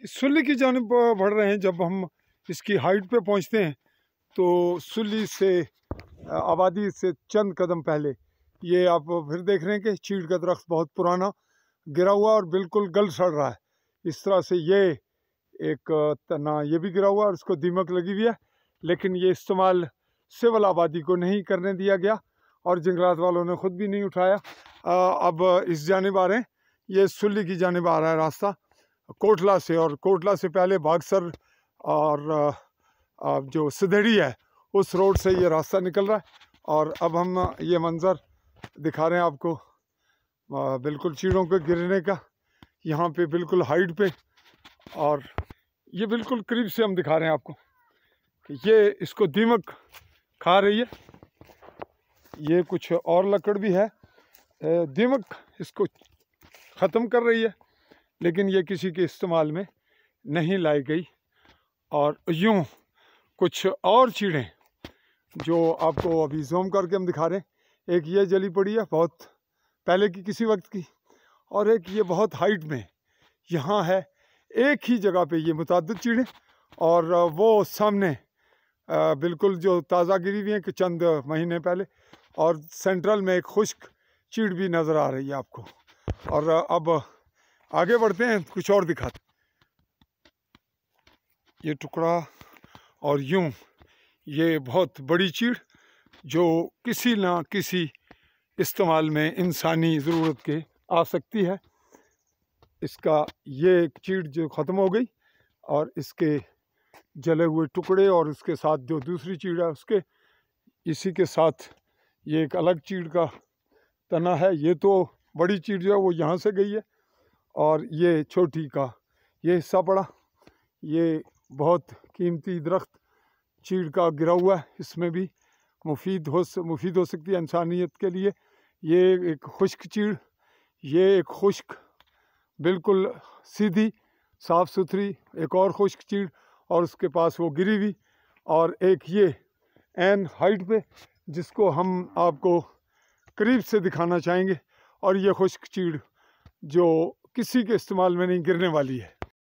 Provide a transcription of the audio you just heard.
Sulli की जानिब बढ़ रहे हैं। जब हम इसकी हाइट पे पहुंचते हैं तो सुल्ली से आबादी से चंद कदम पहले ये आप फिर देख रहे हैं कि चीड़ का दरख्त बहुत पुराना गिरा हुआ और बिल्कुल गल सड़ रहा है। इस तरह से ये एक तना ये भी गिरा हुआ और इसको दीमक लगी हुई है, लेकिन ये इस्तेमाल सिविल आबादी को नहीं करने दिया गया और जंगलात वालों ने ख़ुद भी नहीं उठाया। अब इस जानिब आ रहे हैं, ये सुल्ली की जानिब आ रहा है रास्ता कोटला से, और कोटला से पहले बागसर और जो सिधड़ी है उस रोड से ये रास्ता निकल रहा है। और अब हम ये मंज़र दिखा रहे हैं आपको बिल्कुल चीड़ों के गिरने का, यहाँ पे बिल्कुल हाइट पे, और ये बिल्कुल करीब से हम दिखा रहे हैं आपको कि ये इसको दीमक खा रही है। ये कुछ और लकड़ भी है, दीमक इसको ख़त्म कर रही है, लेकिन ये किसी के इस्तेमाल में नहीं लाई गई। और यूँ कुछ और चीड़ें जो आपको अभी जूम करके हम दिखा रहे हैं, एक ये जली पड़ी है बहुत पहले की किसी वक्त की, और एक ये बहुत हाइट में यहाँ है। एक ही जगह पे ये मुताद्दिद चीड़ें, और वो सामने बिल्कुल जो ताज़ा गिरी हुई हैं कि चंद महीने पहले, और सेंट्रल में एक खुश्क चीड़ भी नज़र आ रही है आपको। और अब आगे बढ़ते हैं, कुछ और दिखाते। ये टुकड़ा और यूं ये बहुत बड़ी चीड़ जो किसी ना किसी इस्तेमाल में इंसानी ज़रूरत के आ सकती है। इसका ये एक चीड़ जो ख़त्म हो गई, और इसके जले हुए टुकड़े और उसके साथ जो दूसरी चीड़ है उसके इसी के साथ ये एक अलग चीड़ का तना है। ये तो बड़ी चीड़ जो है वो यहाँ से गई है, और ये छोटी का ये हिस्सा पड़ा। ये बहुत कीमती दरख्त चीड़ का गिरा हुआ है, इसमें भी मुफीद हो सकती है इंसानियत के लिए। ये एक खुश्क चीड़, ये एक खुश्क बिल्कुल सीधी साफ़ सुथरी एक और खुश्क चीड़, और उसके पास वो गिरी हुई, और एक ये एन हाइट पे जिसको हम आपको करीब से दिखाना चाहेंगे। और ये खुश्क चीड़ जो किसी के इस्तेमाल में नहीं गिरने वाली है।